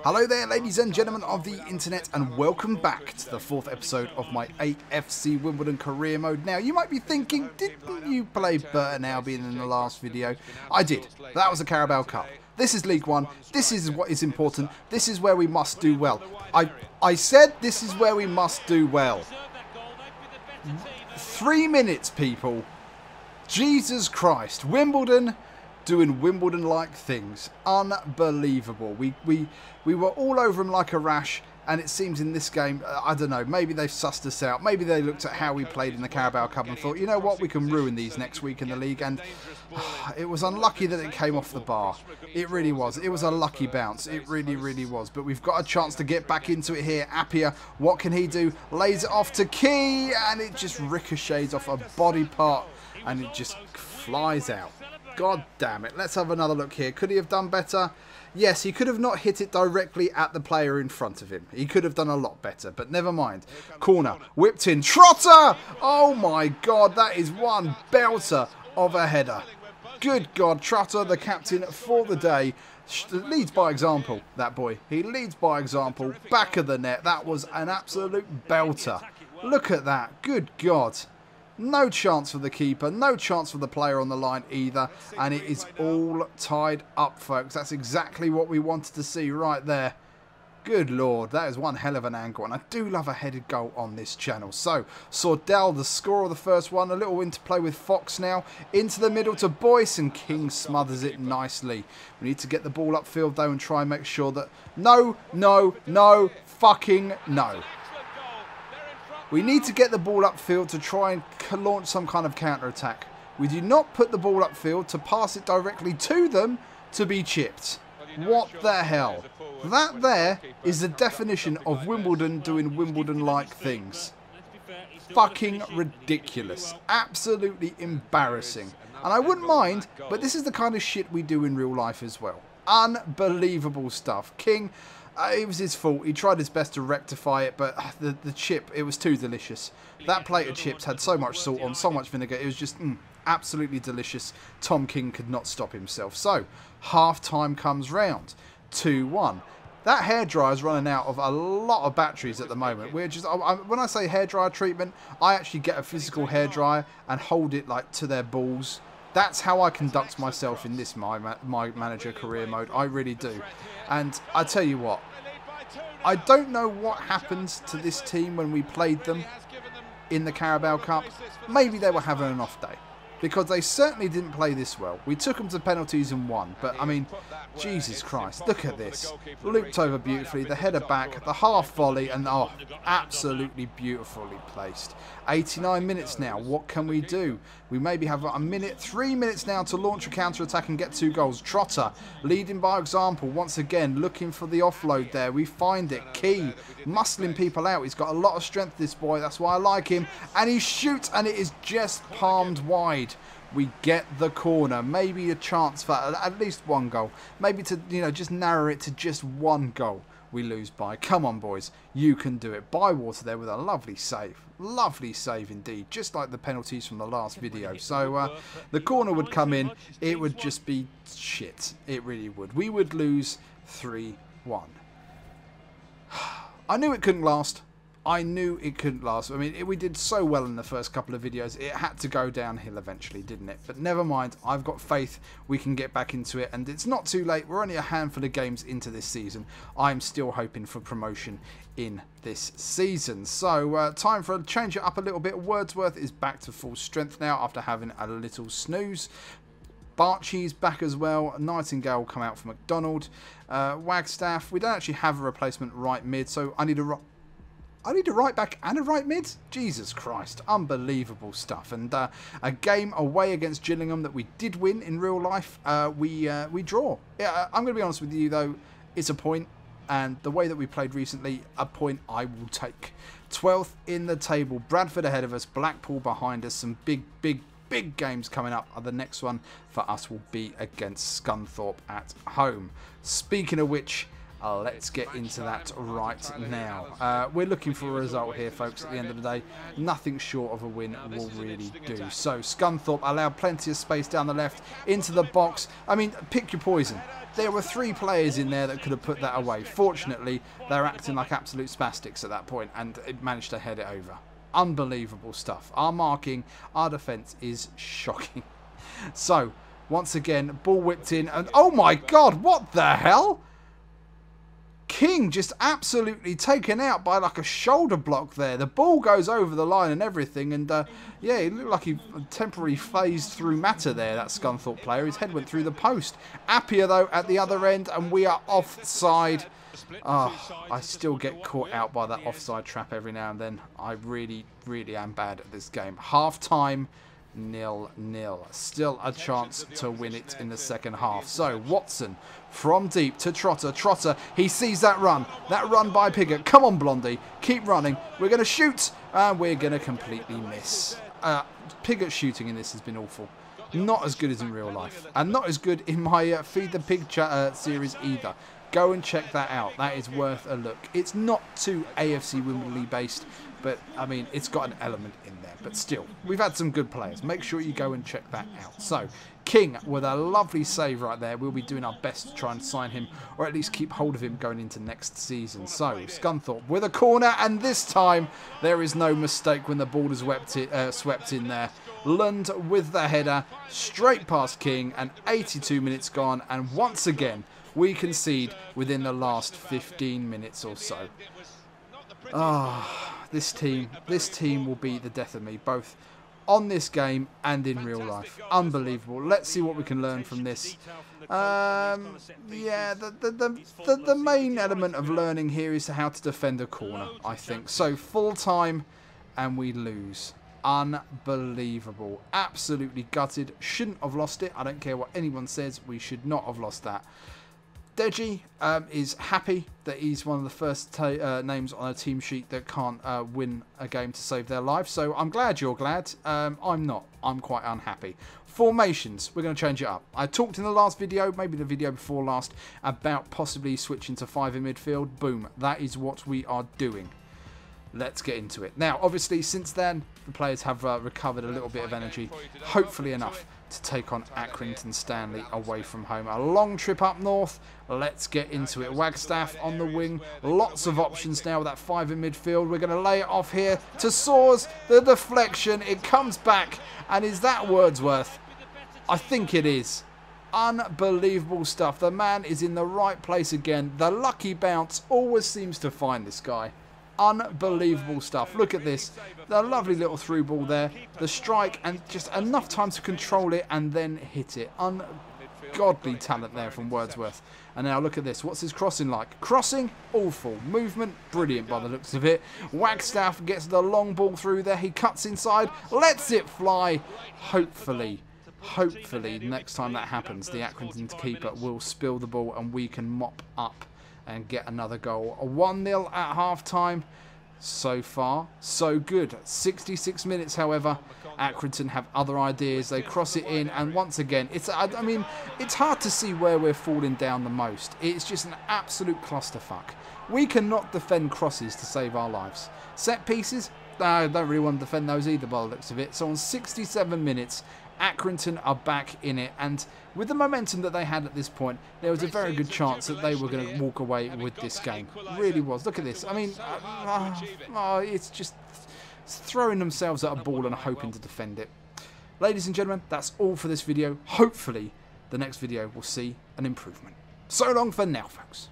Hello there, ladies and gentlemen of the internet, and welcome back to the 4th episode of my AFC Wimbledon career mode. Now, you might be thinking, didn't you play Burton Albion in the last video? I did. That was the Carabao Cup. This is League One. This is what is important. This is where we must do well. I said this is where we must do well. 3 minutes, people. Jesus Christ. Wimbledon doing Wimbledon-like things. Unbelievable. We were all over them like a rash, and it seems in this game, I don't know, maybe they've sussed us out. Maybe they looked at how we played in the Carabao Cup and thought, you know what, we can ruin these next week in the league. And it was unlucky that it came off the bar. It really was. It was a lucky bounce. It really, really was. But we've got a chance to get back into it here. Appiah, what can he do? Lays it off to Key, and it just ricochets off a body part, and it just flies out. God damn it. Let's have another look here. Could he have done better? Yes, he could have not hit it directly at the player in front of him. He could have done a lot better, but never mind. Corner, whipped in. Trotter! Oh my God, that is one belter of a header. Good God, Trotter, the captain for the day, leads by example, that boy. He leads by example. Back of the net. That was an absolute belter. Look at that. Good God. No chance for the keeper, no chance for the player on the line either, and it is all tied up, folks. That's exactly what we wanted to see right there. Good Lord, that is one hell of an angle, and I do love a headed goal on this channel. So, Sordell, the score of the first one, a little interplay with Fox now, into the middle to Boyce, and King smothers it nicely. We need to get the ball upfield though and try and make sure that, no, fucking no. We need to get the ball upfield to try and launch some kind of counter-attack. We do not put the ball upfield to pass it directly to them to be chipped. What the hell? That there is the definition of Wimbledon doing Wimbledon-like things. Fucking ridiculous. Absolutely embarrassing. And I wouldn't mind, but this is the kind of shit we do in real life as well. Unbelievable stuff. King... it was his fault. He tried his best to rectify it, but the chip, it was too delicious. That plate of chips had so much salt on, so much vinegar. It was just absolutely delicious. Tom King could not stop himself. So, half-time comes round. 2-1. That hairdryer's running out of a lot of batteries at the moment. We're just, when I say hairdryer treatment, I actually get a physical hairdryer and hold it like to their balls. That's how I conduct myself in this my manager career mode. I really do. And I tell you what, I don't know what happened to this team when we played them in the Carabao Cup. Maybe they were having an off day, because they certainly didn't play this well. We took them to penalties and won, but I mean, Jesus Christ, look at this. Looped over beautifully, the header back, the half volley, and oh, absolutely beautifully placed. 89 minutes now, what can we do? We maybe have a minute, 3 minutes now to launch a counter-attack and get 2 goals. Trotter, leading by example, once again, looking for the offload there. We find it. Key, muscling people out. He's got a lot of strength, this boy, that's why I like him. And he shoots, and it is just palmed wide. We get the corner. Maybe a chance for at least 1 goal. Maybe to, you know, just narrow it to just 1 goal. We lose by. Come on, boys. You can do it. Bywater there with a lovely save. Lovely save indeed. Just like the penalties from the last video. So, the corner would come in. It would just be shit. It really would. We would lose 3-1. I knew it couldn't last. I knew it couldn't last. I mean, we did so well in the first couple of videos. It had to go downhill eventually, didn't it? But never mind. I've got faith we can get back into it. And it's not too late. We're only a handful of games into this season. I'm still hoping for promotion in this season. So, time for a change it up a little bit. Wordsworth is back to full strength now after having a little snooze. Barchi's back as well. Nightingale will come out for McDonald. Wagstaff. We don't actually have a replacement right mid. So, I need a right back and a right mid? Jesus Christ. Unbelievable stuff. And a game away against Gillingham that we did win in real life, we draw. Yeah, I'm going to be honest with you, though. It's a point. And the way that we played recently, a point I will take. 12th in the table. Bradford ahead of us. Blackpool behind us. Some big games coming up. The next one for us will be against Scunthorpe at home. Speaking of which, Let's get into that right now. We're looking for a result here, folks, at the end of the day. Nothing short of a win will really do. So, Scunthorpe allowed plenty of space down the left into the box. I mean, pick your poison. There were 3 players in there that could have put that away. Fortunately, they're acting like absolute spastics at that point, and it managed to head it over. Unbelievable stuff. Our marking, our defence is shocking. So, once again, ball whipped in, and oh my God, what the hell? King just absolutely taken out by like a shoulder block there. The ball goes over the line and everything, and yeah, it looked like he temporarily phased through matter there, that Scunthorpe player. His head went through the post. Appiah though at the other end, and we are offside. I still get caught out by that offside trap every now and then. I really, really am bad at this game. Half time, 0-0. Still a chance to win it in the second half. So Watson from deep to Trotter. Trotter, he sees that run by Piggott. Come on, Blondie, keep running. We're going to shoot, and we're going to completely miss. Piggott shooting in this has been awful. Not as good as in real life, and not as good in my Feed the Pig series either. Go and check that out. That is worth a look. It's not too AFC Wimbledon based, but I mean, it's got an element in there. But still, we've had some good players. Make sure you go and check that out. So, King with a lovely save right there. We'll be doing our best to try and sign him, or at least keep hold of him going into next season. So, Scunthorpe with a corner, and this time there is no mistake when the ball is swept in there. Lund with the header, straight past King, and 82 minutes gone, and once again, we concede within the last 15 minutes or so. This team will be the death of me, both on this game and in real life. Unbelievable. Let's see what we can learn from this. Yeah, the main element of learning here is how to defend a corner, I think. So, full time, and we lose. Unbelievable. Absolutely gutted. Shouldn't have lost it. I don't care what anyone says. We should not have lost that. Deji is happy that he's one of the first names on a team sheet that can't win a game to save their life. So I'm glad you're glad. I'm not. I'm quite unhappy. Formations. We're going to change it up. I talked in the last video, maybe the video before last, about possibly switching to 5 in midfield. Boom. That is what we are doing. Let's get into it. Now, obviously, since then, the players have recovered a little bit of energy. Hopefully enough to take on Accrington Stanley away from home. A long trip up north. Let's get into it. Wagstaff on the wing. Lots of options now with that 5 in midfield. We're going to lay it off here to Soars. The deflection. It comes back. And is that Wordsworth? I think it is. Unbelievable stuff. The man is in the right place again. The lucky bounce always seems to find this guy. Unbelievable stuff. Look at this. The lovely little through ball there. The strike, and just enough time to control it and then hit it. Ungodly talent there from Wordsworth. And now look at this. What's his crossing like? Crossing, awful. Movement, brilliant by the looks of it. Wagstaff gets the long ball through there. He cuts inside, lets it fly. Hopefully, next time that happens, the Accrington keeper will spill the ball and we can mop up and get another goal. A 1-0 at half-time. So far, so good. 66 minutes, however. Accrington have other ideas. They cross it in, and once again, I mean, it's hard to see where we're falling down the most. It's just an absolute clusterfuck. We cannot defend crosses to save our lives. Set pieces? I don't really want to defend those either by the looks of it. So on 67 minutes, Accrington are back in it, and with the momentum that they had at this point, there was a very good chance that they were going to walk away with this game. Really was. Look at this. I mean, it's just throwing themselves at a ball and hoping to defend it. Ladies and gentlemen, that's all for this video. Hopefully, the next video will see an improvement. So long for now, folks.